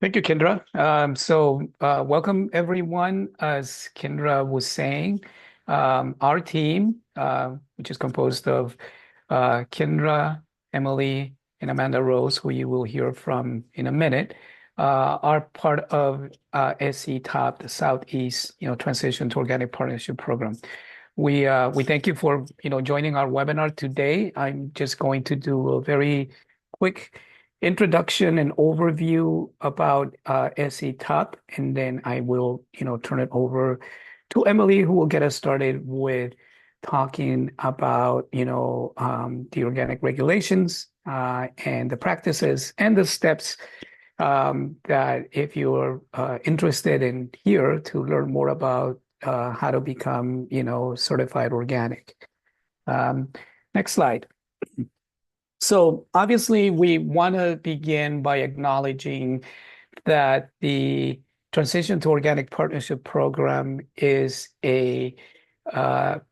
Thank you, Kendra. Welcome everyone. As Kendra was saying, our team, which is composed of Kendra, Emily, and Amanda Rose, who you will hear from in a minute, are part of SE Top, the Southeast, Transition to Organic Partnership Program. We thank you for joining our webinar today. I'm just going to do a very quick introduction and overview about SE Top, and then I will turn it over to Emily, who will get us started with talking about the organic regulations and the practices and the steps that if you're interested in here to learn more about how to become, certified organic. Next slide. So obviously, we want to begin by acknowledging that the Transition to Organic Partnership Program is a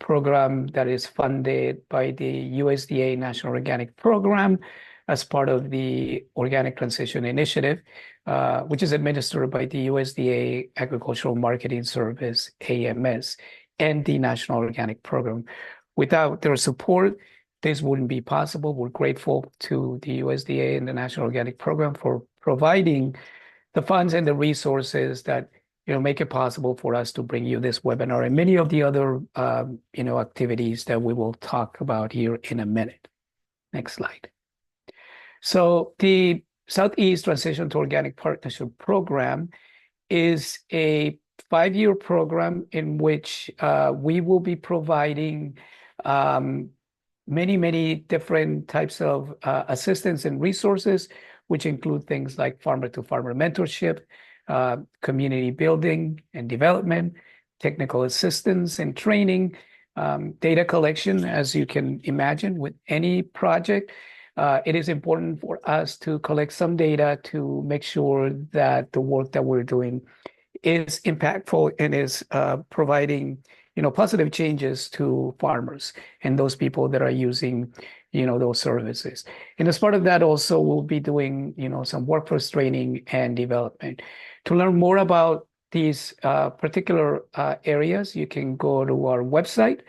program that is funded by the USDA National Organic Program as part of the Organic Transition Initiative, which is administered by the USDA Agricultural Marketing Service, AMS, and the National Organic Program. Without their support, this wouldn't be possible. We're grateful to the USDA and the National Organic Program for providing the funds and the resources that make it possible for us to bring you this webinar and many of the other activities that we will talk about here in a minute. Next slide. So the Southeast Transition to Organic Partnership Program is a 5-year program in which we will be providing many different types of assistance and resources, which include things like farmer-to-farmer mentorship, community building and development, technical assistance and training, data collection. As you can imagine, with any project, it is important for us to collect some data to make sure that the work that we're doing is impactful and is providing positive changes to farmers and those people that are using those services. And as part of that, also we'll be doing some workforce training and development. To learn more about these particular areas, you can go to our website,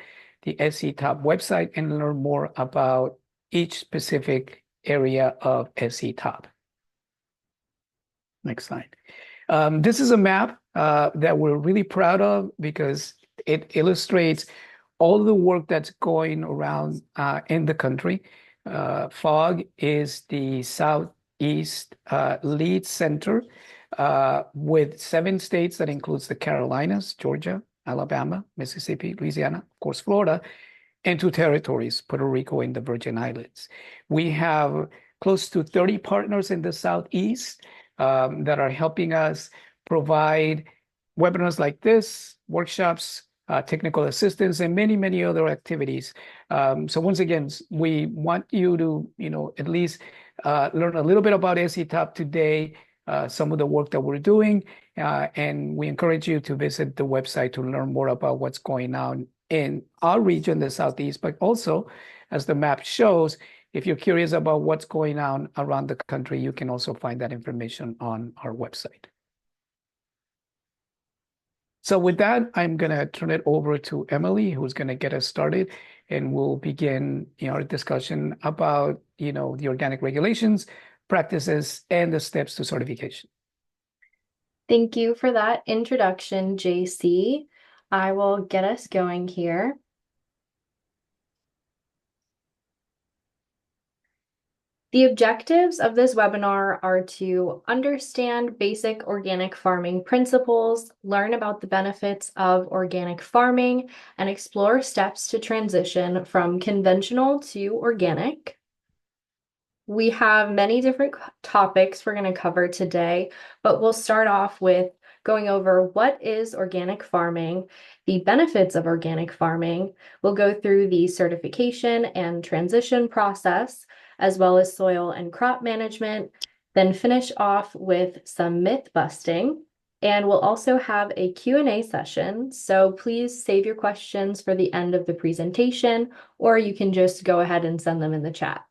the SE Top website, and learn more about each specific area of SE Top. Next slide. This is a map that we're really proud of because it illustrates all the work that's going around in the country. FOG is the Southeast lead center with 7 states that includes the Carolinas, Georgia, Alabama, Mississippi, Louisiana, of course, Florida, and 2 territories, Puerto Rico and the Virgin Islands. We have close to 30 partners in the Southeast that are helping us provide webinars like this, workshops, technical assistance, and many other activities. So once again, we want you to, at least learn a little bit about SE Top today, some of the work that we're doing, and we encourage you to visit the website to learn more about what's going on in our region, the Southeast, but also, as the map shows, if you're curious about what's going on around the country, you can also find that information on our website. So with that, I'm going to turn it over to Emily, who's going to get us started, and we'll begin our discussion about the organic regulations, practices, and the steps to certification. Thank you for that introduction, JC. I will get us going here. The objectives of this webinar are to understand basic organic farming principles, learn about the benefits of organic farming, and explore steps to transition from conventional to organic. We have many different topics we're going to cover today, but we'll start off with going over what is organic farming, the benefits of organic farming. We'll go through the certification and transition process, as well as soil and crop management, then finish off with some myth busting. And we'll also have a Q&A session, so please save your questions for the end of the presentation, or you can just go ahead and send them in the chat.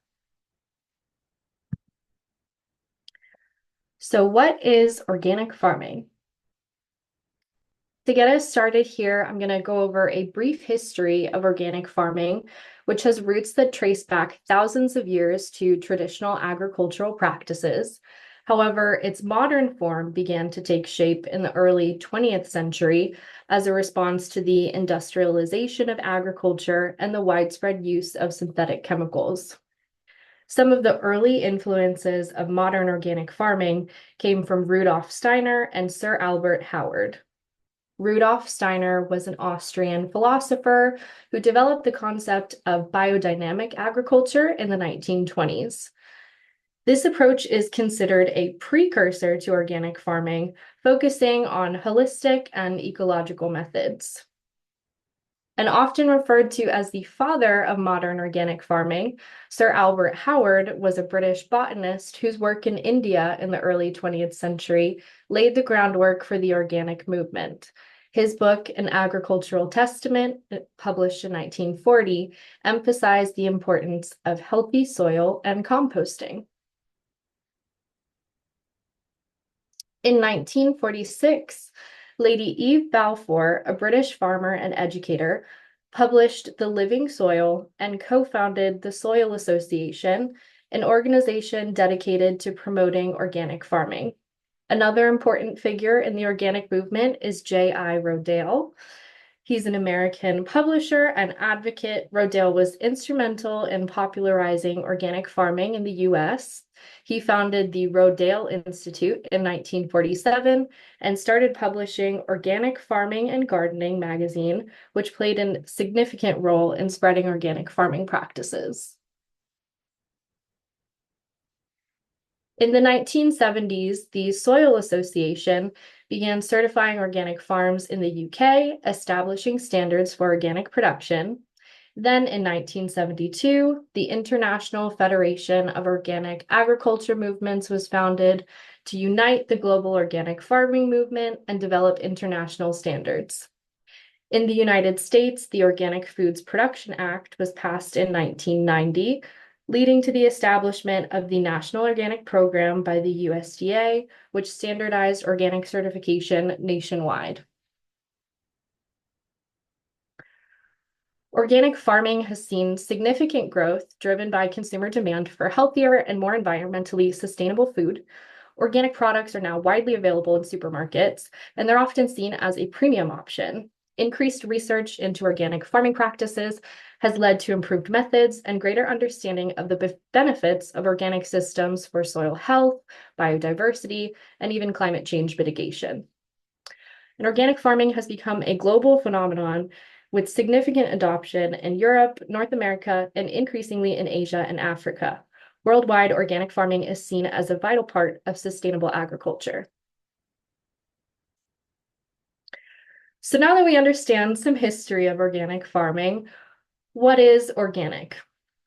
So what is organic farming? To get us started here, I'm going to go over a brief history of organic farming, which has roots that trace back thousands of years to traditional agricultural practices. However, its modern form began to take shape in the early 20th century as a response to the industrialization of agriculture and the widespread use of synthetic chemicals. Some of the early influences of modern organic farming came from Rudolf Steiner and Sir Albert Howard. Rudolf Steiner was an Austrian philosopher who developed the concept of biodynamic agriculture in the 1920s. This approach is considered a precursor to organic farming, focusing on holistic and ecological methods. And often referred to as the father of modern organic farming, Sir Albert Howard was a British botanist whose work in India in the early 20th century laid the groundwork for the organic movement. His book, An Agricultural Testament, published in 1940, emphasized the importance of healthy soil and composting. In 1946, Lady Eve Balfour, a British farmer and educator, published The Living Soil and co-founded the Soil Association, an organization dedicated to promoting organic farming. Another important figure in the organic movement is J.I. Rodale. He's an American publisher and advocate. Rodale was instrumental in popularizing organic farming in the US. He founded the Rodale Institute in 1947 and started publishing Organic Farming and Gardening magazine, which played a significant role in spreading organic farming practices. In the 1970s, the Soil Association began certifying organic farms in the UK, establishing standards for organic production. Then in 1972, the International Federation of Organic Agriculture Movements was founded to unite the global organic farming movement and develop international standards. In the United States, the Organic Foods Production Act was passed in 1990, leading to the establishment of the National Organic Program by the USDA, which standardized organic certification nationwide. Organic farming has seen significant growth driven by consumer demand for healthier and more environmentally sustainable food. Organic products are now widely available in supermarkets, and they're often seen as a premium option. Increased research into organic farming practices has led to improved methods and greater understanding of the benefits of organic systems for soil health, biodiversity, and even climate change mitigation. And organic farming has become a global phenomenon with significant adoption in Europe, North America, and increasingly in Asia and Africa. Worldwide, organic farming is seen as a vital part of sustainable agriculture. So now that we understand some history of organic farming, what is organic?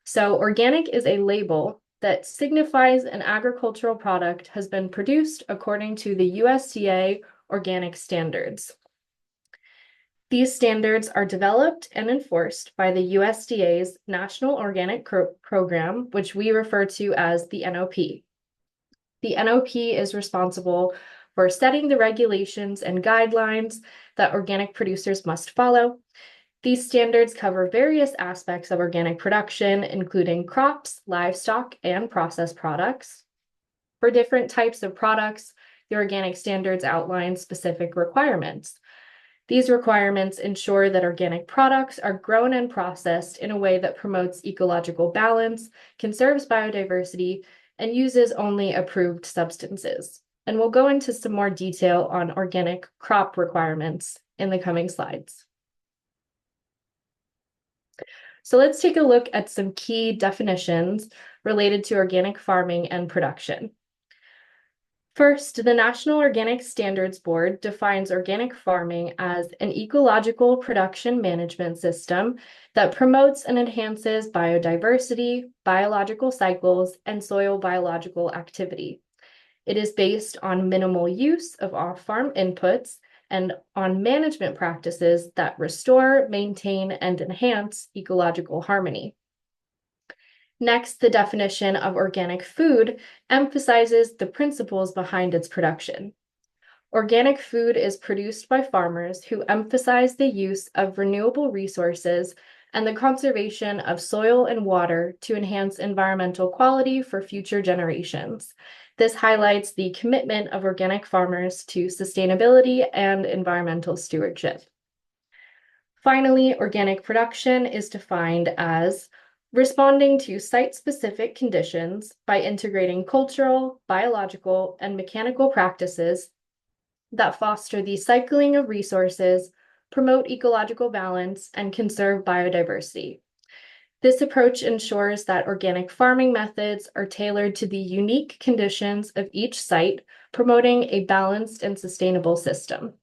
So organic is a label that signifies an agricultural product has been produced according to the USDA organic standards. These standards are developed and enforced by the USDA's National Organic Program, which we refer to as the NOP. The NOP is responsible for setting the regulations and guidelines that organic producers must follow. These standards cover various aspects of organic production, including crops, livestock, and processed products. For different types of products, the organic standards outline specific requirements. These requirements ensure that organic products are grown and processed in a way that promotes ecological balance, conserves biodiversity, and uses only approved substances. And we'll go into some more detail on organic crop requirements in the coming slides. So let's take a look at some key definitions related to organic farming and production. First, the National Organic Standards Board defines organic farming as an ecological production management system that promotes and enhances biodiversity, biological cycles, and soil biological activity. It is based on minimal use of off-farm inputs and on management practices that restore, maintain, and enhance ecological harmony. Next, the definition of organic food emphasizes the principles behind its production. Organic food is produced by farmers who emphasize the use of renewable resources and the conservation of soil and water to enhance environmental quality for future generations. This highlights the commitment of organic farmers to sustainability and environmental stewardship. Finally, organic production is defined as responding to site-specific conditions by integrating cultural, biological, and mechanical practices that foster the cycling of resources, promote ecological balance, and conserve biodiversity. This approach ensures that organic farming methods are tailored to the unique conditions of each site, promoting a balanced and sustainable system.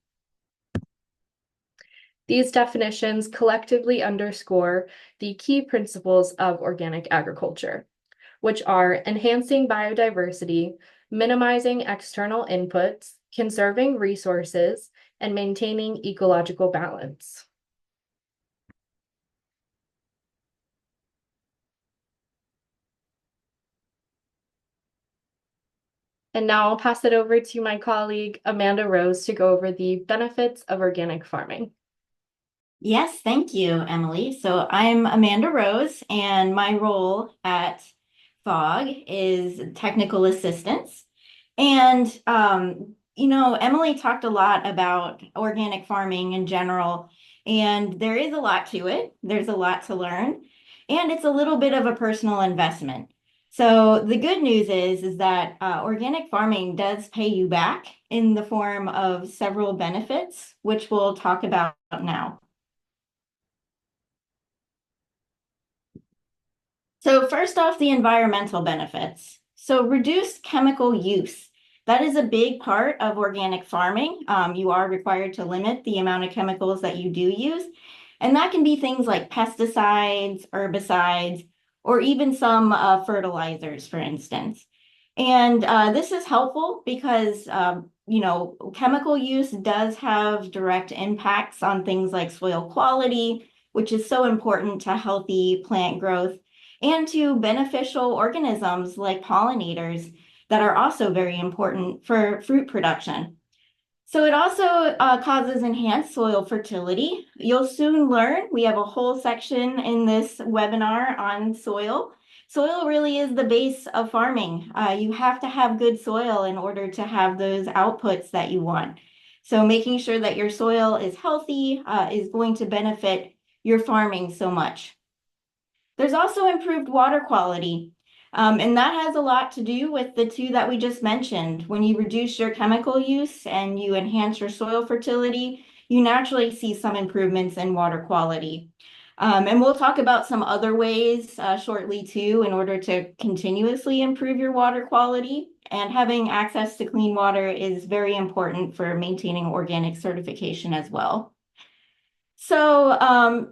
These definitions collectively underscore the key principles of organic agriculture, which are enhancing biodiversity, minimizing external inputs, conserving resources, and maintaining ecological balance. And now I'll pass it over to my colleague, Amanda Rose, to go over the benefits of organic farming. Yes, thank you, Emily. So I'm Amanda Rose, and my role at FOG is technical assistance. And, Emily talked a lot about organic farming in general, and there is a lot to it. There's a lot to learn, and it's a little bit of a personal investment. So the good news is that organic farming does pay you back in the form of several benefits, which we'll talk about now. So first off, the environmental benefits. So reduced chemical use. That is a big part of organic farming. You are required to limit the amount of chemicals that you do use. And that can be things like pesticides, herbicides, or even some fertilizers, for instance. And this is helpful because, chemical use does have direct impacts on things like soil quality, which is so important to healthy plant growth, and to beneficial organisms like pollinators that are also very important for fruit production. So it also causes enhanced soil fertility. You'll soon learn, we have a whole section in this webinar on soil. Soil really is the base of farming. You have to have good soil in order to have those outputs that you want. So making sure that your soil is healthy is going to benefit your farming so much. There's also improved water quality, and that has a lot to do with the two that we just mentioned. When you reduce your chemical use and you enhance your soil fertility, you naturally see some improvements in water quality. And we'll talk about some other ways shortly too, in order to continuously improve your water quality. And having access to clean water is very important for maintaining organic certification as well. So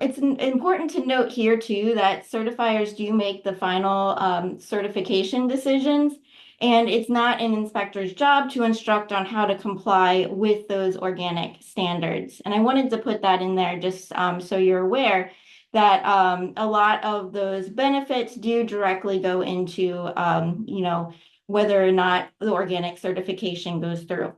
it's important to note here too that certifiers do make the final certification decisions, and it's not an inspector's job to instruct on how to comply with those organic standards. And I wanted to put that in there just so you're aware that a lot of those benefits do directly go into, whether or not the organic certification goes through.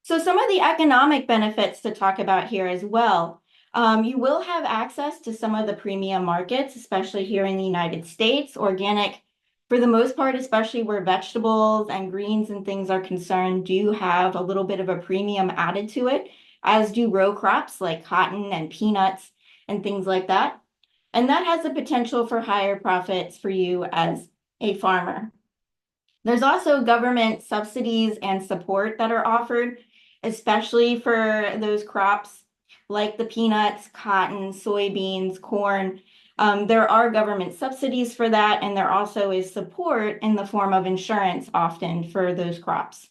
So some of the economic benefits to talk about here as well. You will have access to some of the premium markets, especially here in the United States. Organic, for the most part, especially where vegetables and greens and things are concerned, do have a little bit of a premium added to it, as do row crops like cotton and peanuts and things like that. And that has the potential for higher profits for you as a farmer. There's also government subsidies and support that are offered, especially for those crops like the peanuts, cotton, soybeans, corn. There are government subsidies for that, and there also is support in the form of insurance often for those crops.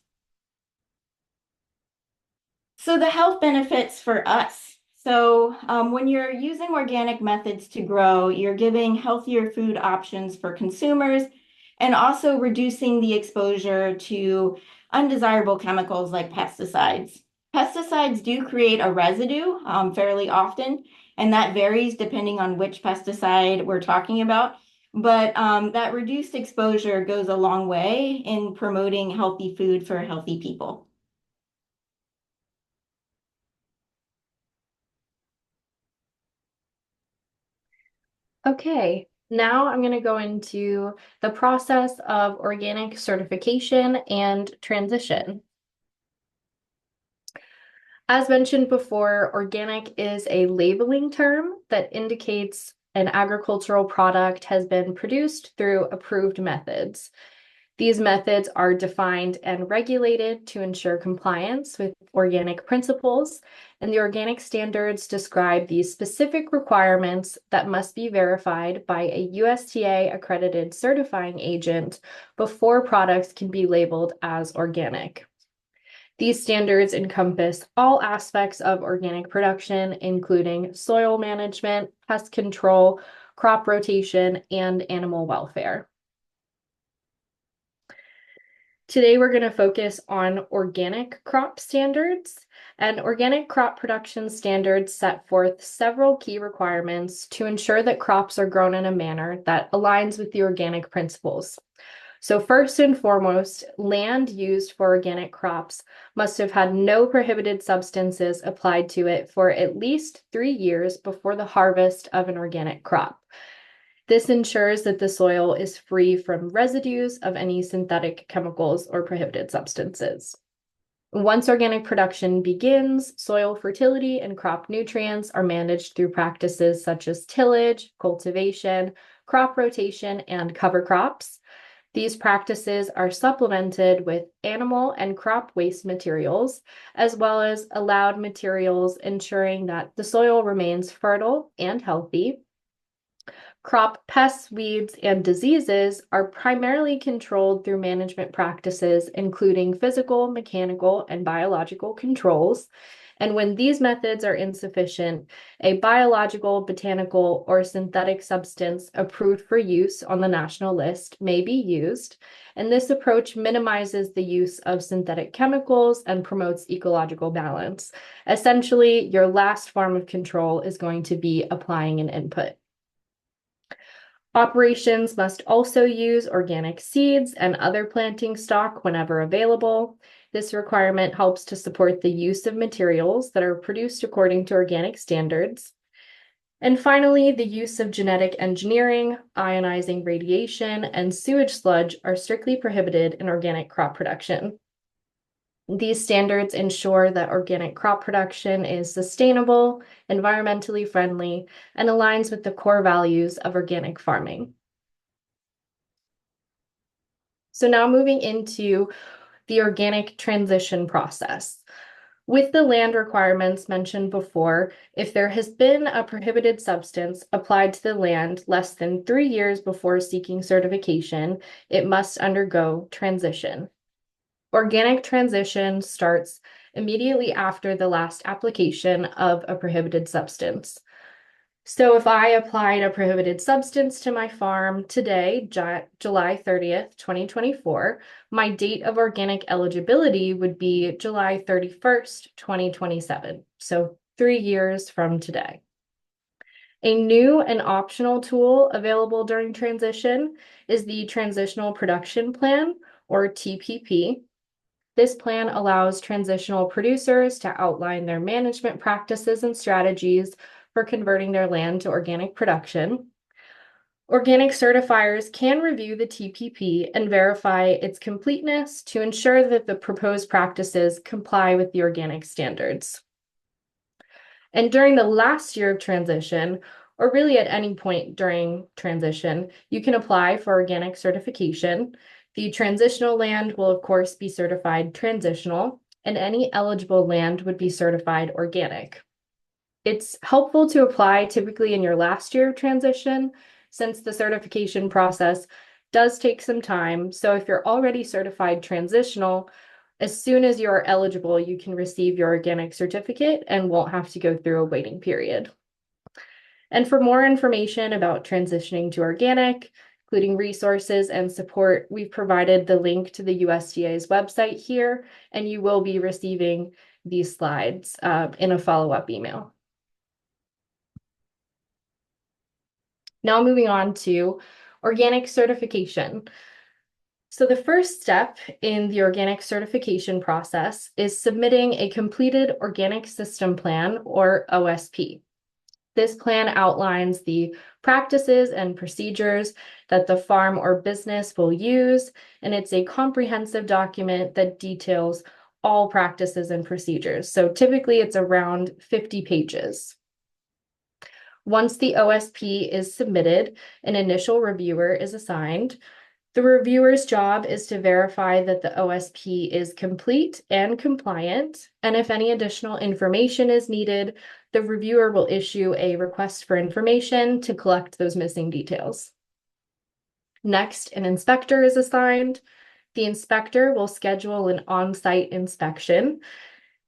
So the health benefits for us. So when you're using organic methods to grow, you're giving healthier food options for consumers and also reducing the exposure to undesirable chemicals like pesticides. Pesticides do create a residue fairly often, and that varies depending on which pesticide we're talking about. But that reduced exposure goes a long way in promoting healthy food for healthy people. Okay, now I'm going to go into the process of organic certification and transition. As mentioned before, organic is a labeling term that indicates an agricultural product has been produced through approved methods. These methods are defined and regulated to ensure compliance with organic principles, and the organic standards describe the specific requirements that must be verified by a USDA accredited certifying agent before products can be labeled as organic. These standards encompass all aspects of organic production, including soil management, pest control, crop rotation, and animal welfare. Today, we're going to focus on organic crop standards, and organic crop production standards set forth several key requirements to ensure that crops are grown in a manner that aligns with the organic principles. So first and foremost, land used for organic crops must have had no prohibited substances applied to it for at least 3 years before the harvest of an organic crop. This ensures that the soil is free from residues of any synthetic chemicals or prohibited substances. Once organic production begins, soil fertility and crop nutrients are managed through practices such as tillage, cultivation, crop rotation, and cover crops. These practices are supplemented with animal and crop waste materials, as well as allowed materials, ensuring that the soil remains fertile and healthy. Crop pests, weeds, and diseases are primarily controlled through management practices, including physical, mechanical, and biological controls. And when these methods are insufficient, a biological, botanical, or synthetic substance approved for use on the national list may be used. And this approach minimizes the use of synthetic chemicals and promotes ecological balance. Essentially, your last form of control is going to be applying an input. Operations must also use organic seeds and other planting stock whenever available. This requirement helps to support the use of materials that are produced according to organic standards. And finally, the use of genetic engineering, ionizing radiation, and sewage sludge are strictly prohibited in organic crop production. These standards ensure that organic crop production is sustainable, environmentally friendly, and aligns with the core values of organic farming. So now moving into the organic transition process. With the land requirements mentioned before, if there has been a prohibited substance applied to the land less than 3 years before seeking certification, it must undergo transition. Organic transition starts immediately after the last application of a prohibited substance. So if I applied a prohibited substance to my farm today, July 30th, 2024, my date of organic eligibility would be July 31st, 2027. So 3 years from today. A new and optional tool available during transition is the Transitional Production Plan, or TPP. This plan allows transitional producers to outline their management practices and strategies for converting their land to organic production. Organic certifiers can review the TPP and verify its completeness to ensure that the proposed practices comply with the organic standards. And during the last year of transition, or really at any point during transition, you can apply for organic certification. The transitional land will, of course, be certified transitional, and any eligible land would be certified organic. It's helpful to apply typically in your last year of transition, since the certification process does take some time. So if you're already certified transitional, as soon as you're eligible, you can receive your organic certificate and won't have to go through a waiting period. And for more information about transitioning to organic, including resources and support, we've provided the link to the USDA's website here, and you will be receiving these slides in a follow-up email. Now moving on to organic certification. So the first step in the organic certification process is submitting a completed organic system plan, or OSP. This plan outlines the practices and procedures that the farm or business will use, and it's a comprehensive document that details all practices and procedures. So typically it's around 50 pages. Once the OSP is submitted, an initial reviewer is assigned. The reviewer's job is to verify that the OSP is complete and compliant, and if any additional information is needed, the reviewer will issue a request for information to collect those missing details. Next, an inspector is assigned. The inspector will schedule an on-site inspection.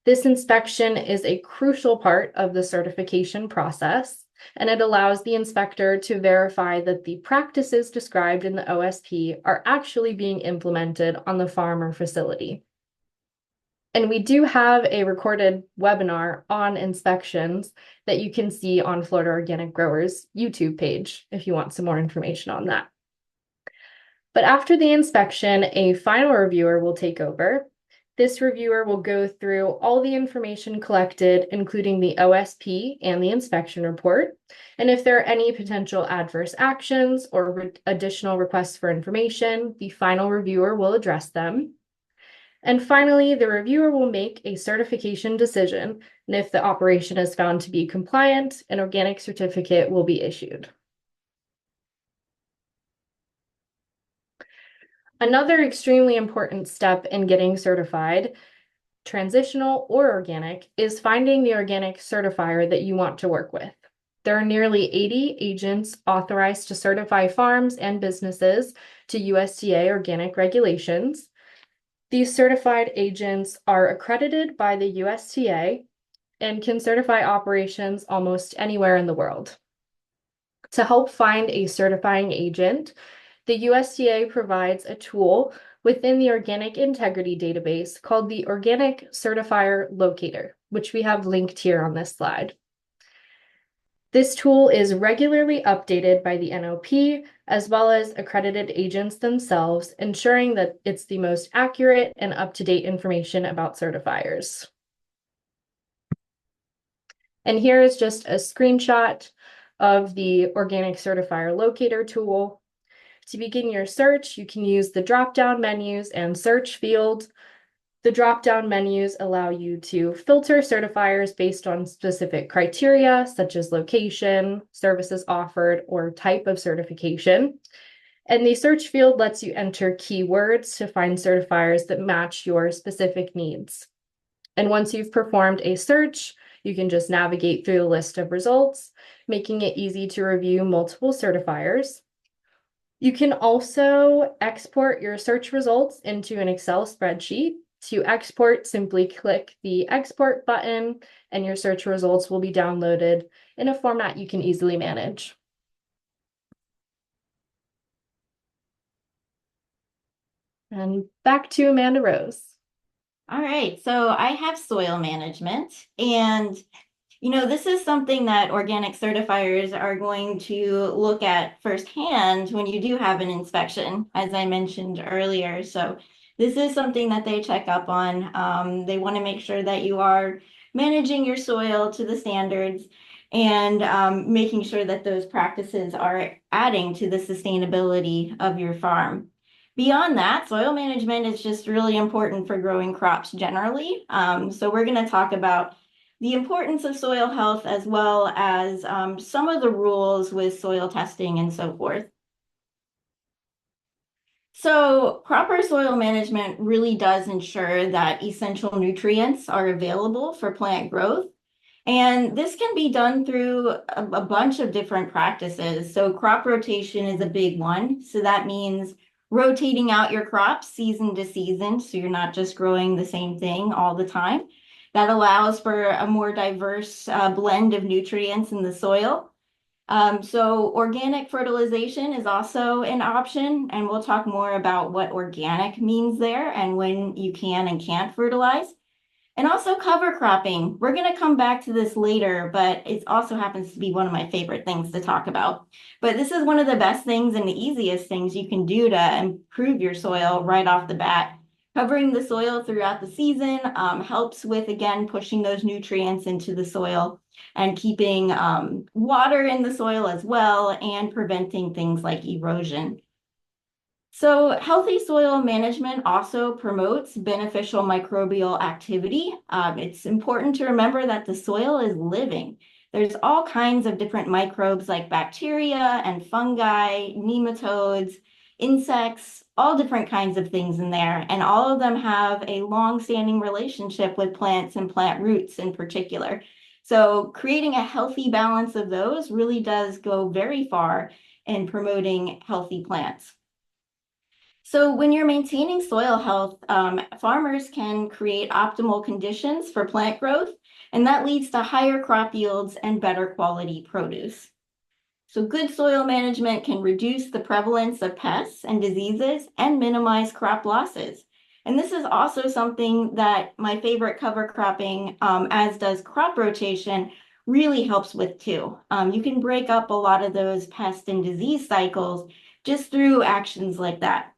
This inspection is a crucial part of the certification process, and it allows the inspector to verify that the practices described in the OSP are actually being implemented on the farm or facility. And we do have a recorded webinar on inspections that you can see on Florida Organic Growers' YouTube page if you want some more information on that. But after the inspection, a final reviewer will take over. This reviewer will go through all the information collected, including the OSP and the inspection report. And if there are any potential adverse actions or additional requests for information, the final reviewer will address them. And finally, the reviewer will make a certification decision. And if the operation is found to be compliant, an organic certificate will be issued. Another extremely important step in getting certified, transitional or organic, is finding the organic certifier that you want to work with. There are nearly 80 agents authorized to certify farms and businesses to USDA organic regulations. These certified agents are accredited by the USDA and can certify operations almost anywhere in the world. To help find a certifying agent, the USDA provides a tool within the Organic Integrity Database called the Organic Certifier Locator, which we have linked here on this slide. This tool is regularly updated by the NOP, as well as accredited agents themselves, ensuring that it's the most accurate and up-to-date information about certifiers. And here is just a screenshot of the Organic Certifier Locator tool. To begin your search, you can use the drop-down menus and search field. The drop-down menus allow you to filter certifiers based on specific criteria, such as location, services offered, or type of certification. And the search field lets you enter keywords to find certifiers that match your specific needs. And once you've performed a search, you can just navigate through the list of results, making it easy to review multiple certifiers. You can also export your search results into an Excel spreadsheet. To export, simply click the export button and your search results will be downloaded in a format you can easily manage. And back to Amanda Rose. All right, so I have soil management, and this is something that organic certifiers are going to look at firsthand when you do have an inspection, as I mentioned earlier. So this is something that they check up on. They want to make sure that you are managing your soil to the standards and making sure that those practices are adding to the sustainability of your farm. Beyond that, soil management is just really important for growing crops generally. So we're going to talk about the importance of soil health, as well as some of the rules with soil testing and so forth. So proper soil management really does ensure that essential nutrients are available for plant growth. And this can be done through a bunch of different practices. So crop rotation is a big one. So that means rotating out your crops season to season, so you're not just growing the same thing all the time. That allows for a more diverse blend of nutrients in the soil. So organic fertilization is also an option, and we'll talk more about what organic means there and when you can and can't fertilize. And also cover cropping. We're going to come back to this later, but it also happens to be one of my favorite things to talk about. But this is one of the best things and the easiest things you can do to improve your soil right off the bat. Covering the soil throughout the season helps with, again, pushing those nutrients into the soil and keeping water in the soil as well and preventing things like erosion. So healthy soil management also promotes beneficial microbial activity. It's important to remember that the soil is living. There's all kinds of different microbes like bacteria and fungi, nematodes, insects, all different kinds of things in there. And all of them have a long-standing relationship with plants and plant roots in particular. So creating a healthy balance of those really does go very far in promoting healthy plants. So when you're maintaining soil health, farmers can create optimal conditions for plant growth, and that leads to higher crop yields and better quality produce. So good soil management can reduce the prevalence of pests and diseases and minimize crop losses. And this is also something that my favorite cover cropping, as does crop rotation, really helps with too. You can break up a lot of those pest and disease cycles just through actions like that.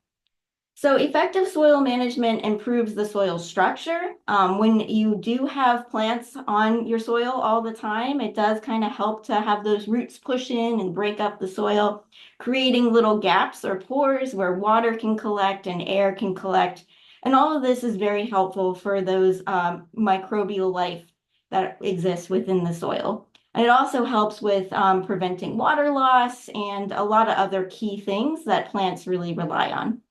So effective soil management improves the soil structure. When you do have plants on your soil all the time, it does kind of help to have those roots push in and break up the soil, creating little gaps or pores where water can collect and air can collect. And all of this is very helpful for those microbial life that exists within the soil. And it also helps with preventing water loss and a lot of other key things that plants really rely on.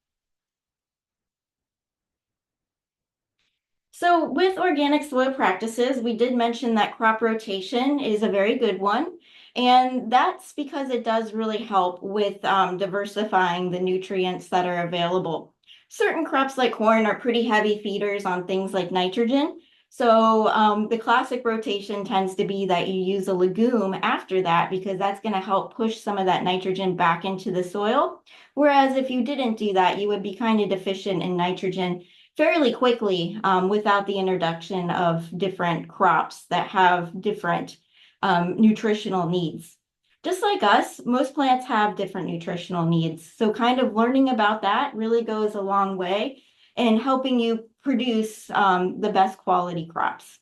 So with organic soil practices, we did mention that crop rotation is a very good one. And that's because it does really help with diversifying the nutrients that are available. Certain crops like corn are pretty heavy feeders on things like nitrogen. So the classic rotation tends to be that you use a legume after that because that's going to help push some of that nitrogen back into the soil. Whereas if you didn't do that, you would be kind of deficient in nitrogen fairly quickly without the introduction of different crops that have different nutritional needs. Just like us, most plants have different nutritional needs. So kind of learning about that really goes a long way in helping you produce the best quality crops.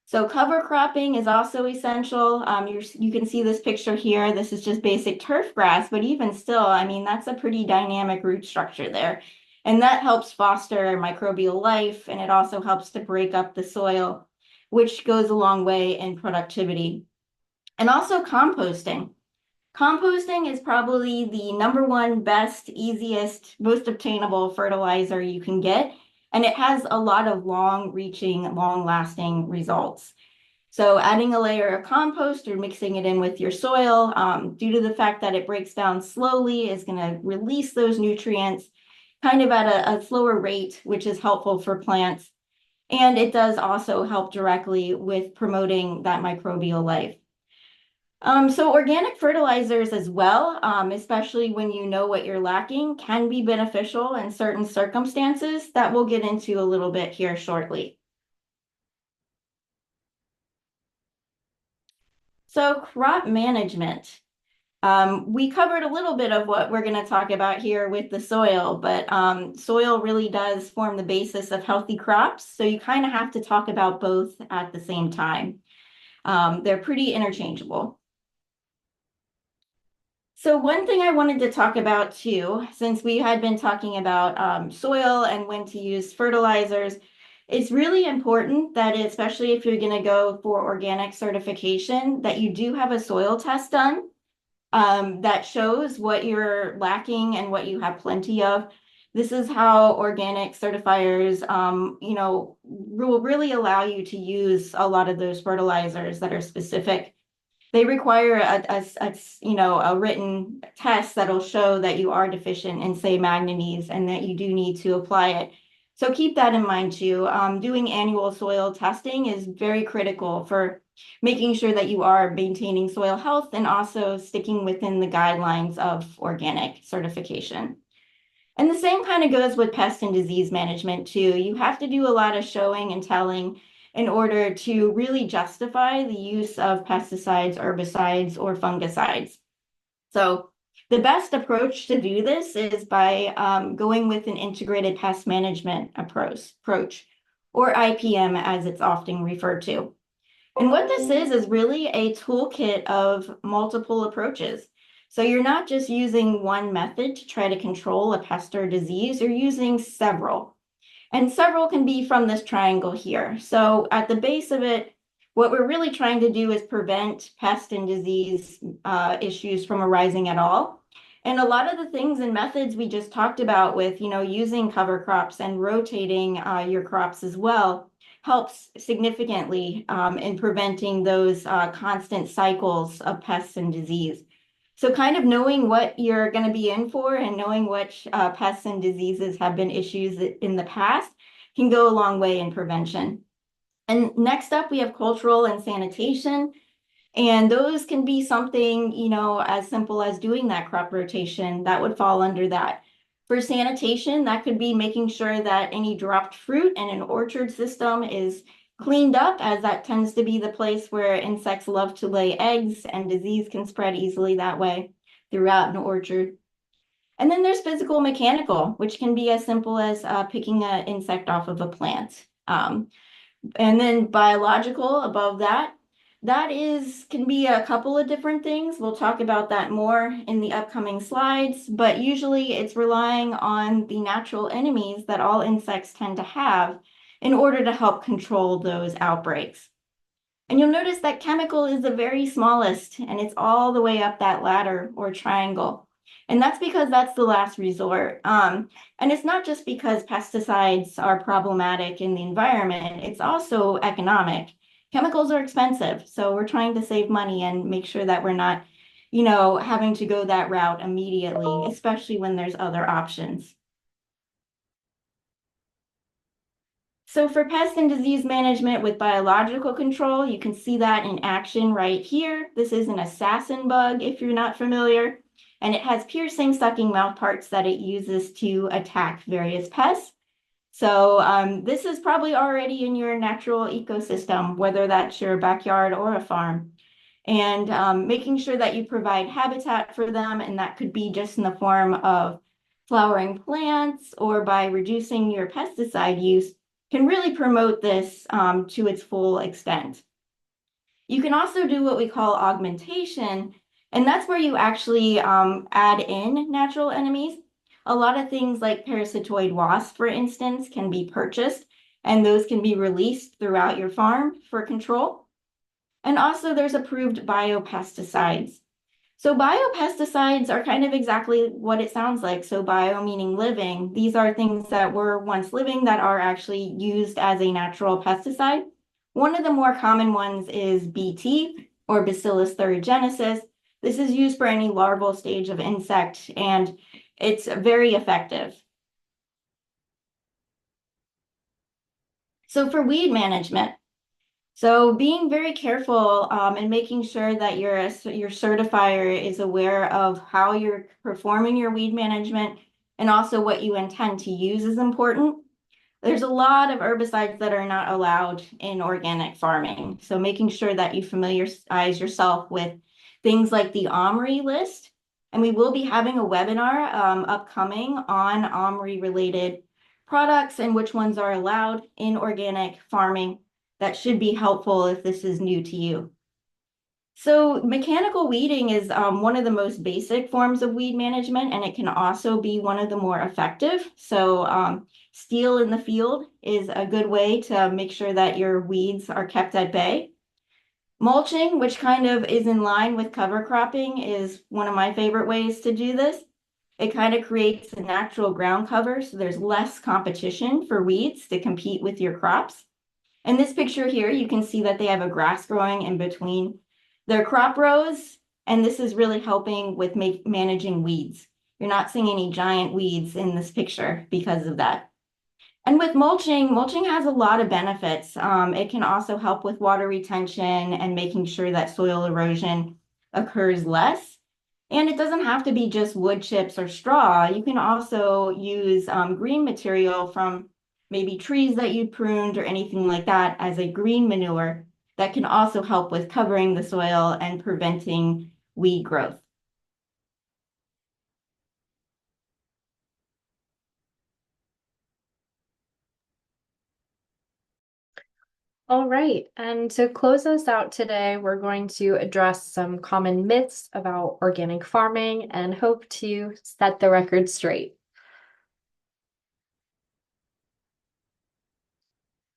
So cover cropping is also essential. You can see this picture here. This is just basic turf grass, but even still, I mean, that's a pretty dynamic root structure there. And that helps foster microbial life, and it also helps to break up the soil, which goes a long way in productivity. And also composting. Composting is probably the #1 best, easiest, most obtainable fertilizer you can get. And it has a lot of long-reaching, long-lasting results. So adding a layer of compost or mixing it in with your soil, due to the fact that it breaks down slowly, is going to release those nutrients kind of at a slower rate, which is helpful for plants. And it does also help directly with promoting that microbial life. So organic fertilizers as well, especially when you know what you're lacking, can be beneficial in certain circumstances that we'll get into a little bit here shortly. So crop management. We covered a little bit of what we're going to talk about here with the soil, but soil really does form the basis of healthy crops. So you kind of have to talk about both at the same time. They're pretty interchangeable. So one thing I wanted to talk about too, since we had been talking about soil and when to use fertilizers, it's really important that, especially if you're going to go for organic certification, that you do have a soil test done that shows what you're lacking and what you have plenty of. This is how organic certifiers, will really allow you to use a lot of those fertilizers that are specific. They require a written test that'll show that you are deficient in, say, manganese, and that you do need to apply it. So keep that in mind too. Doing annual soil testing is very critical for making sure that you are maintaining soil health and also sticking within the guidelines of organic certification. And the same kind of goes with pest and disease management too. You have to do a lot of showing and telling in order to really justify the use of pesticides, herbicides, or fungicides. So the best approach to do this is by going with an integrated pest management approach, or IPM as it's often referred to. And what this is really a toolkit of multiple approaches. So you're not just using one method to try to control a pest or disease, you're using several. And several can be from this triangle here. So at the base of it, what we're really trying to do is prevent pest and disease issues from arising at all. And a lot of the things and methods we just talked about with, using cover crops and rotating your crops as well helps significantly in preventing those constant cycles of pests and disease. So kind of knowing what you're going to be in for and knowing which pests and diseases have been issues in the past can go a long way in prevention. And next up, we have cultural and sanitation. And those can be something, as simple as doing that crop rotation. That would fall under that. For sanitation, that could be making sure that any dropped fruit in an orchard system is cleaned up, as that tends to be the place where insects love to lay eggs, and disease can spread easily that way throughout an orchard. And then there's physical mechanical, which can be as simple as picking an insect off of a plant. And then biological above that can be a couple of different things. We'll talk about that more in the upcoming slides, but usually it's relying on the natural enemies that all insects tend to have in order to help control those outbreaks. And you'll notice that chemical is the very smallest, and it's all the way up that ladder or triangle. And that's because that's the last resort. And it's not just because pesticides are problematic in the environment, it's also economic. Chemicals are expensive, so we're trying to save money and make sure that we're not, having to go that route immediately, especially when there's other options. So for pest and disease management with biological control, you can see that in action right here. This is an assassin bug, if you're not familiar, and it has piercing, sucking mouth parts that it uses to attack various pests. So this is probably already in your natural ecosystem, whether that's your backyard or a farm. And making sure that you provide habitat for them, and that could be just in the form of flowering plants or by reducing your pesticide use, can really promote this to its full extent. You can also do what we call augmentation, and that's where you actually add in natural enemies. A lot of things like parasitoid wasps, for instance, can be purchased, and those can be released throughout your farm for control. And also there's approved biopesticides. So biopesticides are kind of exactly what it sounds like. So bio meaning living. These are things that were once living that are actually used as a natural pesticide. One of the more common ones is BT, or Bacillus thuringiensis. This is used for any larval stage of insect, and it's very effective. So for weed management, so being very careful and making sure that your certifier is aware of how you're performing your weed management and also what you intend to use is important. There's a lot of herbicides that are not allowed in organic farming. So making sure that you familiarize yourself with things like the OMRI list. And we will be having a webinar upcoming on OMRI related products and which ones are allowed in organic farming. That should be helpful if this is new to you. So mechanical weeding is one of the most basic forms of weed management, and it can also be one of the more effective. So steel in the field is a good way to make sure that your weeds are kept at bay. Mulching, which kind of is in line with cover cropping, is one of my favorite ways to do this. It kind of creates a natural ground cover, so there's less competition for weeds to compete with your crops. In this picture here, you can see that they have a grass growing in between their crop rows, and this is really helping with managing weeds. You're not seeing any giant weeds in this picture because of that. And with mulching has a lot of benefits. It can also help with water retention and making sure that soil erosion occurs less. And it doesn't have to be just wood chips or straw. You can also use green material from maybe trees that you pruned or anything like that as a green manure that can also help with covering the soil and preventing weed growth. All right, and to close us out today, we're going to address some common myths about organic farming and hope to set the record straight.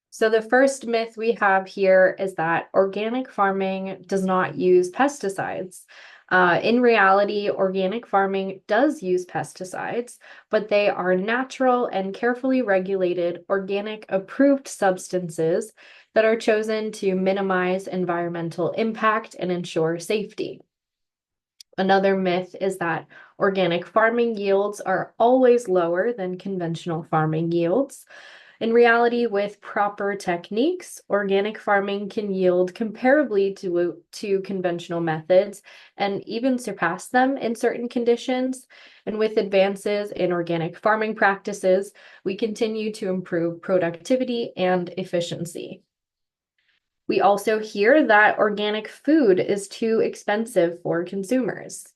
So the first myth we have here is that organic farming does not use pesticides. In reality, organic farming does use pesticides, but they are natural and carefully regulated organic approved substances that are chosen to minimize environmental impact and ensure safety. Another myth is that organic farming yields are always lower than conventional farming yields. In reality, with proper techniques, organic farming can yield comparably to conventional methods and even surpass them in certain conditions. And with advances in organic farming practices, we continue to improve productivity and efficiency. We also hear that organic food is too expensive for consumers.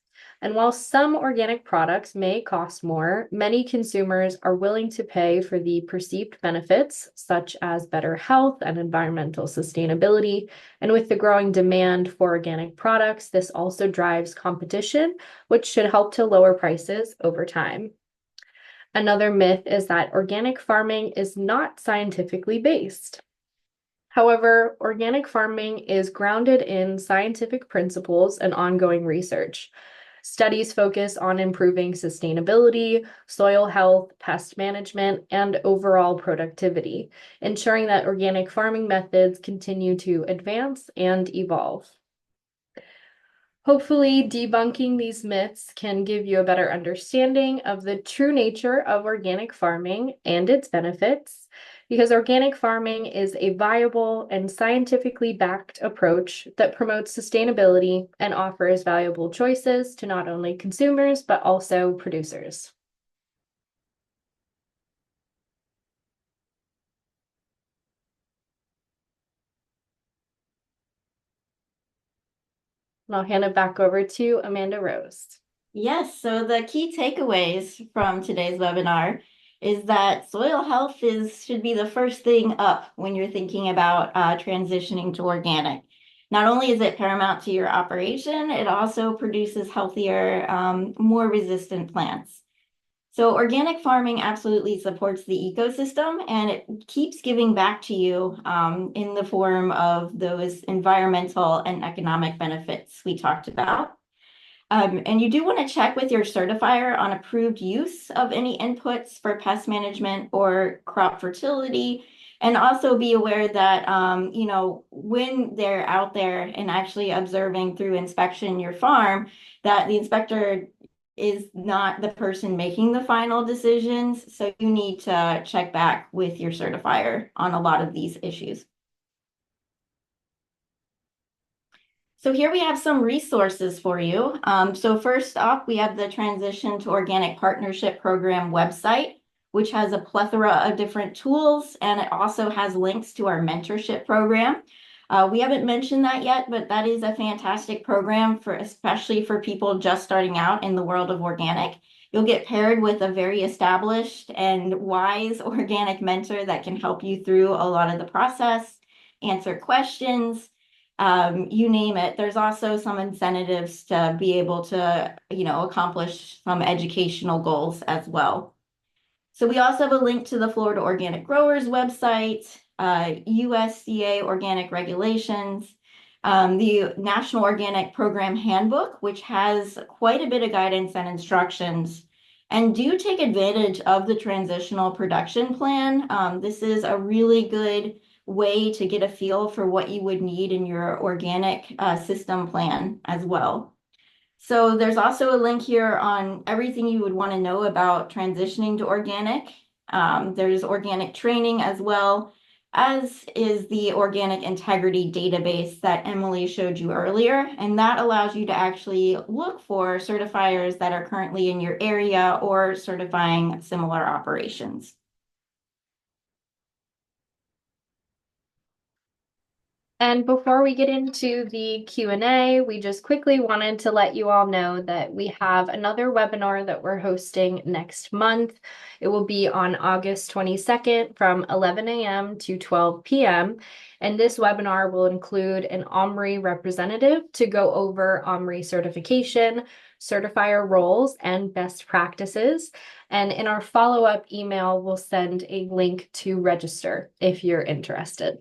And while some organic products may cost more, many consumers are willing to pay for the perceived benefits, such as better health and environmental sustainability. And with the growing demand for organic products, this also drives competition, which should help to lower prices over time. Another myth is that organic farming is not scientifically based. However, organic farming is grounded in scientific principles and ongoing research. Studies focus on improving sustainability, soil health, pest management, and overall productivity, ensuring that organic farming methods continue to advance and evolve. Hopefully, debunking these myths can give you a better understanding of the true nature of organic farming and its benefits, because organic farming is a viable and scientifically backed approach that promotes sustainability and offers valuable choices to not only consumers, but also producers. And I'll hand it back over to Amanda Rose. Yes, so the key takeaways from today's webinar is that soil health should be the first thing up when you're thinking about transitioning to organic. Not only is it paramount to your operation, it also produces healthier, more resistant plants. So organic farming absolutely supports the ecosystem, and it keeps giving back to you in the form of those environmental and economic benefits we talked about. And you do want to check with your certifier on approved use of any inputs for pest management or crop fertility. And also be aware that, when they're out there and actually observing through inspection your farm, that the inspector is not the person making the final decisions. So you need to check back with your certifier on a lot of these issues. So here we have some resources for you. So first off, we have the Transition to Organic Partnership Program website, which has a plethora of different tools, and it also has links to our mentorship program. We haven't mentioned that yet, but that is a fantastic program especially for people just starting out in the world of organic. You'll get paired with a very established and wise organic mentor that can help you through a lot of the process, answer questions, you name it. There's also some incentives to be able to, accomplish some educational goals as well. So we also have a link to the Florida Organic Growers website, USDA organic regulations, the National Organic Program Handbook, which has quite a bit of guidance and instructions. And do take advantage of the transitional production plan. This is a really good way to get a feel for what you would need in your organic system plan as well. So there's also a link here on everything you would want to know about transitioning to organic. There's organic training as well. as is the organic integrity database that Emily showed you earlier. And that allows you to actually look for certifiers that are currently in your area or certifying similar operations. And before we get into the Q&A, we just quickly wanted to let you all know that we have another webinar that we're hosting next month. It will be on August 22nd from 11 a.m. to 12 p.m. And this webinar will include an OMRI representative to go over OMRI certification, certifier roles, and best practices. And in our follow-up email, we'll send a link to register if you're interested.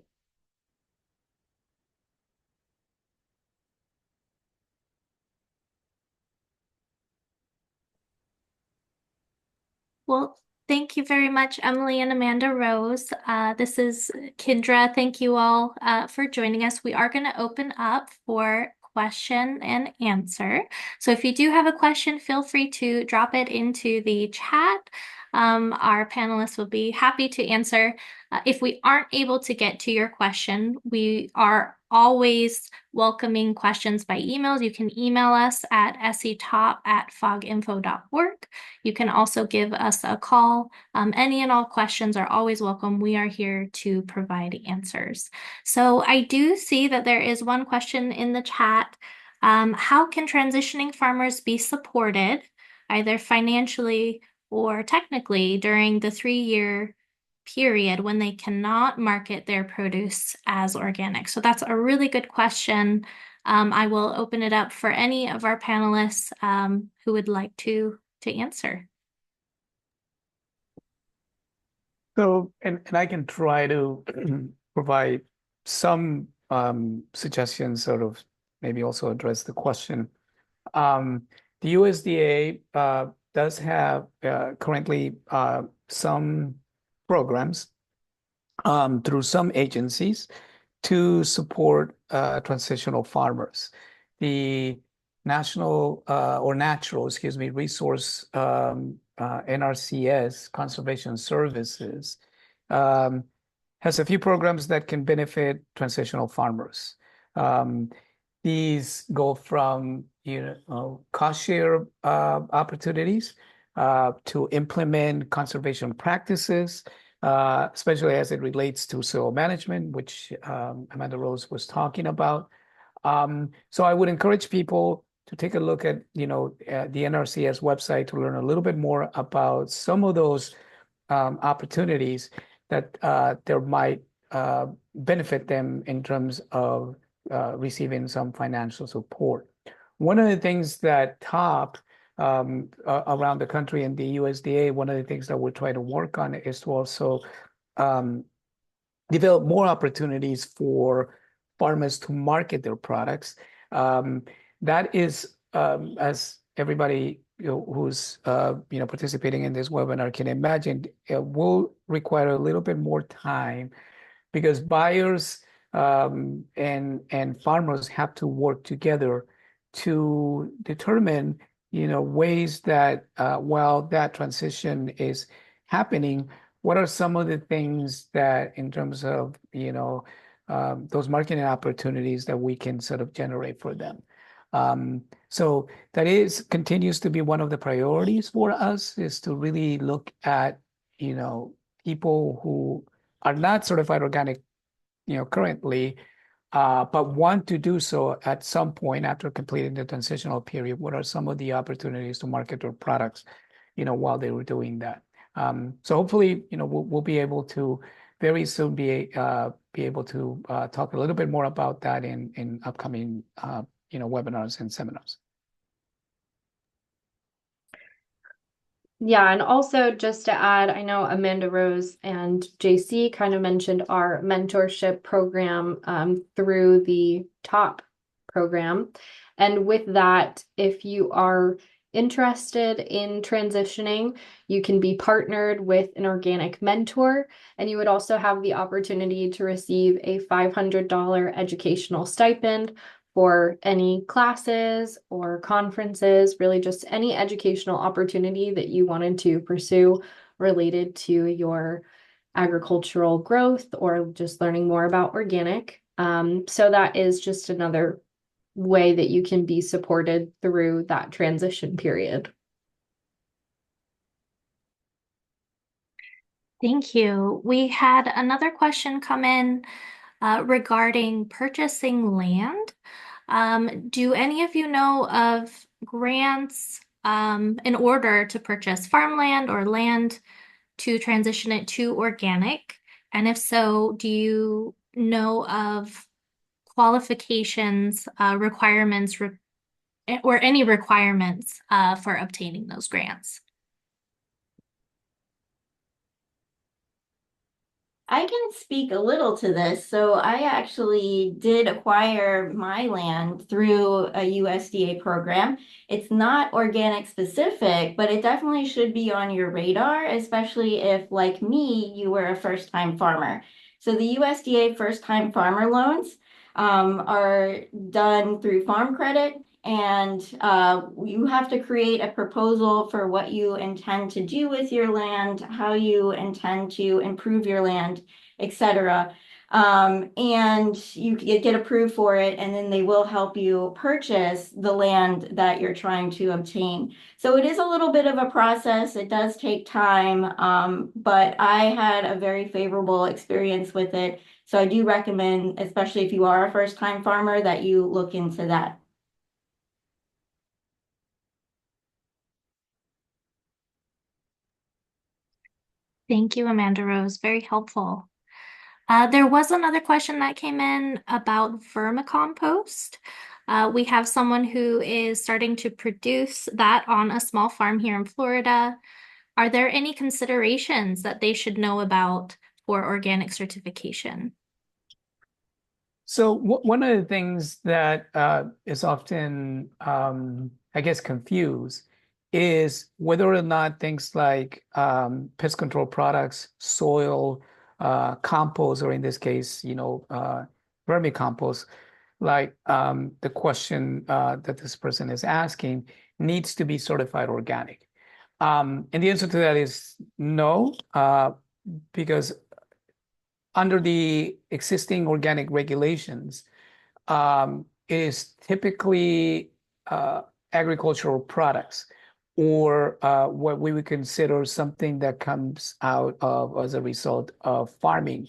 Well, thank you very much, Emily and Amanda Rose. This is Kendra. Thank you all for joining us. We are going to open up for question and answer. So if you do have a question, feel free to drop it into the chat. Our panelists will be happy to answer. If we aren't able to get to your question, we are always welcoming questions by emails. You can email us at setop@foginfo.org. You can also give us a call. Any and all questions are always welcome. We are here to provide answers. So I do see that there is one question in the chat. How can transitioning farmers be supported, either financially or technically, during the 3-year period when they cannot market their produce as organic? So that's a really good question. I will open it up for any of our panelists who would like to answer. So, and I can try to provide some suggestions, sort of maybe also address the question. The USDA does have currently some programs through some agencies to support transitional farmers. The National Natural Resource NRCS Conservation Services has a few programs that can benefit transitional farmers. These go from cost share opportunities to implement conservation practices, especially as it relates to soil management, which Amanda Rose was talking about. So I would encourage people to take a look at the NRCS website to learn a little bit more about some of those opportunities that there might benefit them in terms of receiving some financial support. One of the things that TOP around the country and the USDA, one of the things that we're trying to work on is to also develop more opportunities for farmers to market their products. That is, as everybody who's participating in this webinar can imagine, it will require a little bit more time because buyers and farmers have to work together to determine ways that while that transition is happening, what are some of the things that in terms of those marketing opportunities that we can sort of generate for them. So that continues to be one of the priorities for us, is to really look at people who are not certified organic currently, but want to do so at some point after completing the transitional period. What are some of the opportunities to market their products while they were doing that? So hopefully we'll be able to very soon be able to talk a little bit more about that in upcoming webinars and seminars. Yeah, and also just to add, I know Amanda Rose and JC kind of mentioned our mentorship program through the TOP program. And with that, if you are interested in transitioning, you can be partnered with an organic mentor, and you would also have the opportunity to receive a $500 educational stipend for any classes or conferences, really just any educational opportunity that you wanted to pursue related to your agricultural growth or just learning more about organic. So that is just another way that you can be supported through that transition period. Thank you. We had another question come in regarding purchasing land. Do any of you know of grants in order to purchase farmland or land to transition it to organic? And if so, do you know of qualifications, requirements, or any requirements for obtaining those grants? I can speak a little to this. So I actually did acquire my land through a USDA program. It's not organic specific, but it definitely should be on your radar, especially if, like me, you were a first-time farmer. So the USDA first-time farmer loans are done through Farm Credit, and you have to create a proposal for what you intend to do with your land, how you intend to improve your land, etc. And you get approved for it, and then they will help you purchase the land that you're trying to obtain. So it is a little bit of a process. It does take time, but I had a very favorable experience with it. So I do recommend, especially if you are a first-time farmer, that you look into that. Thank you, Amanda Rose. Very helpful. There was another question that came in about vermicompost. We have someone who is starting to produce that on a small farm here in Florida. Are there any considerations that they should know about for organic certification? So one of the things that is often, I guess, confused is whether or not things like pest control products, soil, compost, or in this case, vermicompost, like the question that this person is asking, needs to be certified organic. And the answer to that is no, because under the existing organic regulations, is typically agricultural products or what we would consider something that comes out of as a result of farming.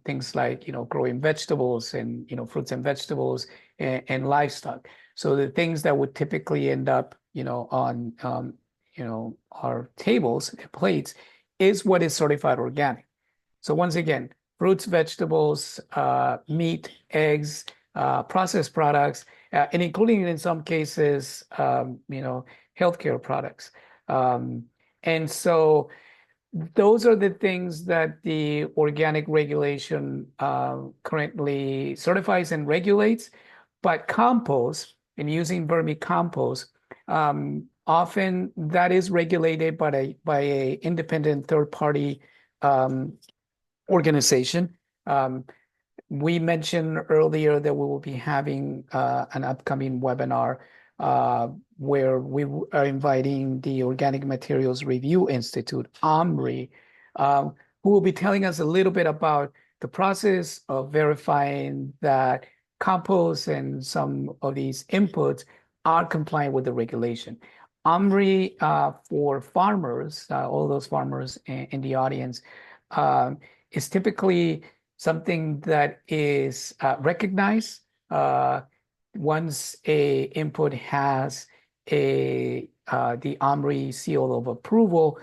Things like, growing vegetables and, fruits and vegetables and livestock. So the things that would typically end up, on, our tables and plates is what is certified organic. So once again, fruits, vegetables, meat, eggs, processed products, and including in some cases, healthcare products. And so those are the things that the organic regulation currently certifies and regulates. But compost and using vermicompost, often that is regulated by a independent third party organization. We mentioned earlier that we will be having an upcoming webinar where we are inviting the Organic Materials Review Institute, OMRI, who will be telling us a little bit about the process of verifying that compost and some of these inputs are compliant with the regulation. OMRI, for farmers, all those farmers in the audience, is typically something that is recognized once a input has the OMRI seal of approval.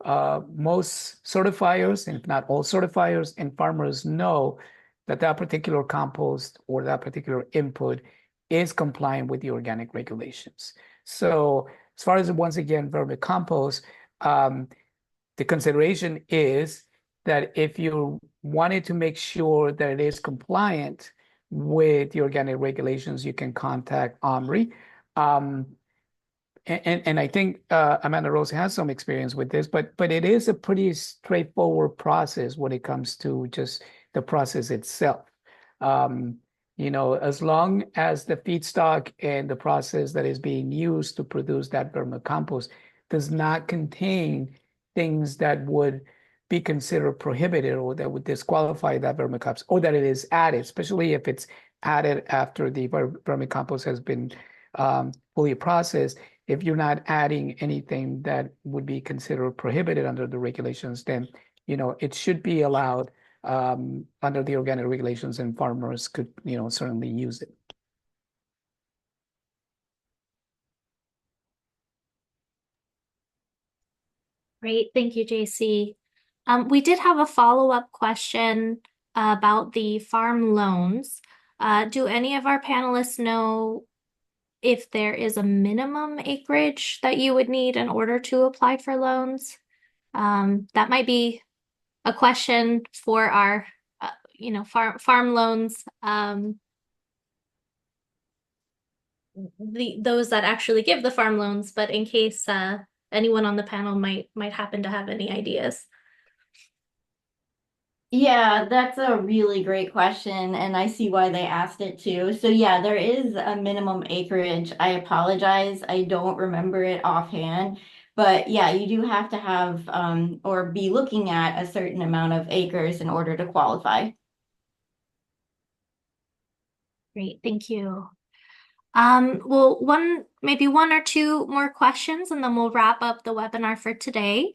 Most certifiers, and if not all certifiers, and farmers know that that particular compost or that particular input is compliant with the organic regulations. So as far as, once again, vermicompost, the consideration is that if you wanted to make sure that it is compliant with the organic regulations, you can contact OMRI. And I think Amanda Rose has some experience with this, but it is a pretty straightforward process when it comes to just the process itself. As long as the feedstock and the process that is being used to produce that vermicompost does not contain things that would be considered prohibited or that would disqualify that vermicompost, or that it is added, especially if it's added after the vermicompost has been fully processed. If you're not adding anything that would be considered prohibited under the regulations, then it should be allowed under the organic regulations, and farmers could certainly use it. Great, thank you, JC. We did have a follow-up question about the farm loans. Do any of our panelists know if there is a minimum acreage that you would need in order to apply for loans? That might be a question for our, farm loans. Those that actually give the farm loans, but in case anyone on the panel might happen to have any ideas. Yeah, that's a really great question, and I see why they asked it too. So yeah, there is a minimum acreage. I apologize, I don't remember it offhand, but yeah, you do have to have or be looking at a certain amount of acres in order to qualify. Great, thank you. Well, maybe one or two more questions, and then we'll wrap up the webinar for today.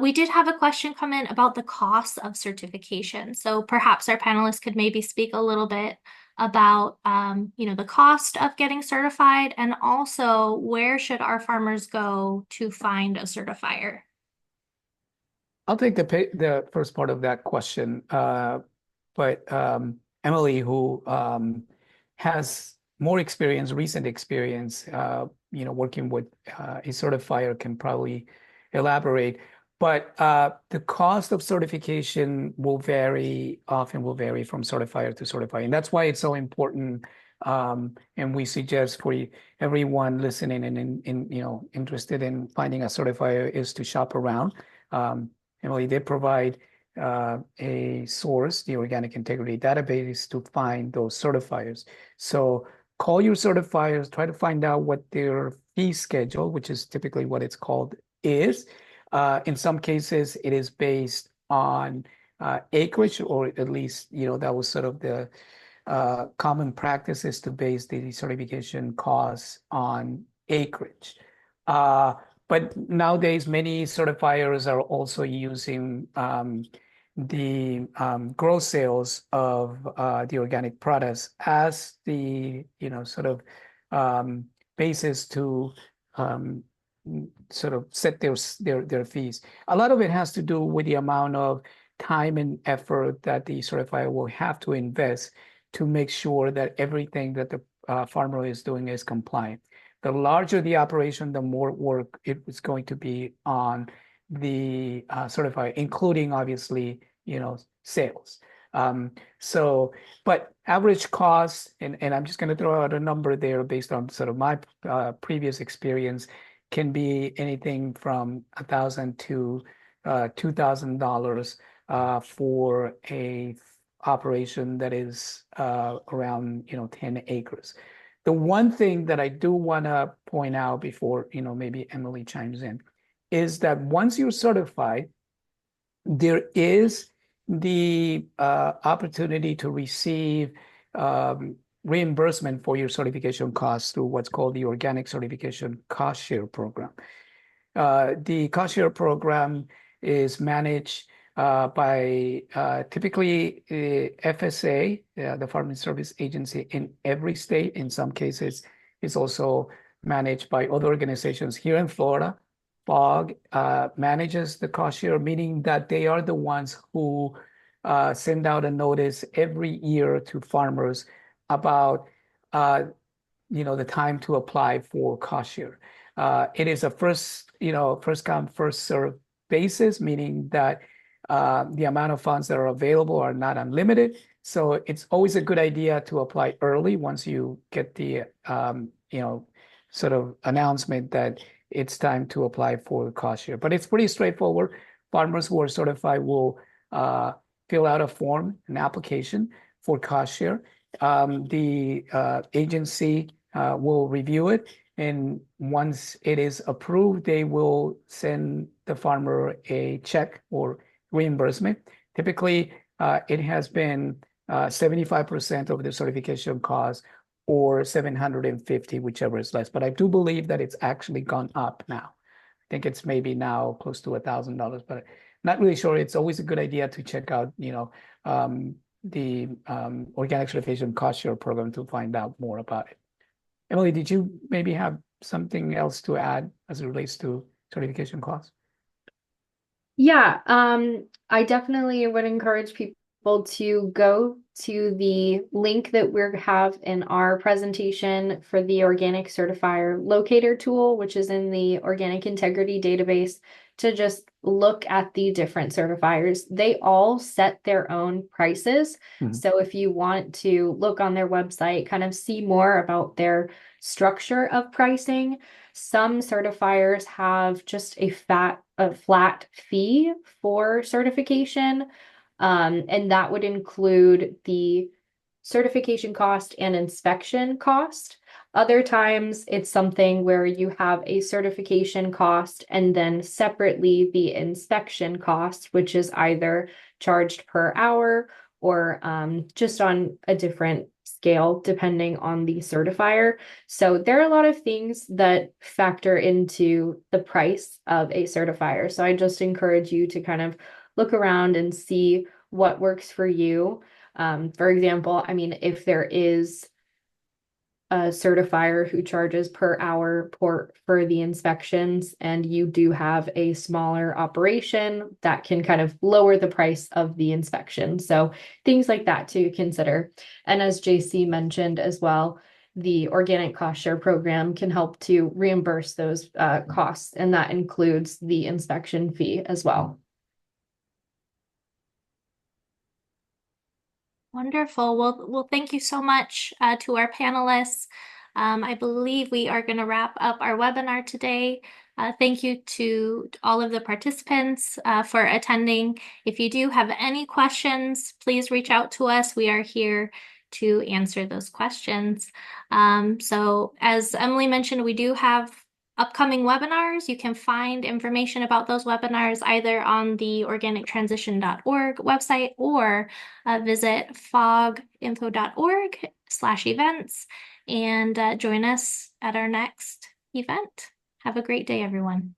We did have a question come in about the cost of certification. So perhaps our panelists could maybe speak a little bit about, the cost of getting certified, and also where should our farmers go to find a certifier? I'll take the first part of that question, but Emily, who has more experience, recent experience, working with a certifier, can probably elaborate. But the cost of certification will vary from certifier to certifier. And that's why it's so important. And we suggest for everyone listening and interested in finding a certifier is to shop around. Emily did provide a source, the Organic Integrity Database, to find those certifiers. So call your certifiers, try to find out what their fee schedule, which is typically what it's called, is. In some cases, it is based on acreage, or at least, that was sort of the common practice, is to base the certification costs on acreage. But nowadays, many certifiers are also using the gross sales of the organic products as the sort of basis to sort of set their fees. A lot of it has to do with the amount of time and effort that the certifier will have to invest to make sure that everything that the farmer is doing is compliant. The larger the operation, the more work it is going to be on the certifier, including obviously, sales. But average cost, and I'm just going to throw out a number there based on sort of my previous experience, can be anything from $1,000 to $2,000 for a operation that is around 10 acres. The one thing that I do want to point out before maybe Emily chimes in is that once you're certified, there is the opportunity to receive reimbursement for your certification costs through what's called the Organic Certification Cost Share Program. The cost share program is managed by typically FSA, the Farming Service Agency in every state. In some cases, it's also managed by other organizations. Here in Florida, FOG manages the cost share, meaning that they are the ones who send out a notice every year to farmers about the time to apply for cost share. It is a first come, first served basis, meaning that the amount of funds that are available are not unlimited. So it's always a good idea to apply early once you get the sort of announcement that it's time to apply for cost share. But it's pretty straightforward. Farmers who are certified will fill out a form, an application for cost share. The agency will review it, and once it is approved, they will send the farmer a check, or reimbursement. Typically, it has been 75% of the certification cost or 750, whichever is less. But I do believe that it's actually gone up now. I think it's maybe now close to $1,000, but not really sure. It's always a good idea to check out, the Organic Certification Cost Share Program to find out more about it. Emily, did you maybe have something else to add as it relates to certification costs? Yeah, I definitely would encourage people to go to the link that we have in our presentation for the Organic Certifier Locator tool, which is in the Organic Integrity database, to just look at the different certifiers. They all set their own prices. Mhm. So if you want to look on their website, kind of see more about their structure of pricing, some certifiers have just a flat fee for certification. And that would include the certification cost and inspection cost. Other times it's something where you have a certification cost and then separately the inspection cost, which is either charged per hour or just on a different scale depending on the certifier. So there are a lot of things that factor into the price of a certifier. So I just encourage you to kind of look around and see what works for you. For example, I mean, if there is a certifier who charges per hour for the inspections and you do have a smaller operation, that can kind of lower the price of the inspection. So things like that to consider. And as JC mentioned as well, the Organic Cost Share Program can help to reimburse those costs, and that includes the inspection fee as well. Wonderful. Well, thank you so much to our panelists. I believe we are going to wrap up our webinar today. Thank you to all of the participants for attending. If you do have any questions, please reach out to us. We are here to answer those questions. So as Emily mentioned, we do have upcoming webinars. You can find information about those webinars either on the organictransition.org website or visit foginfo.org/events and join us at our next event. Have a great day, everyone.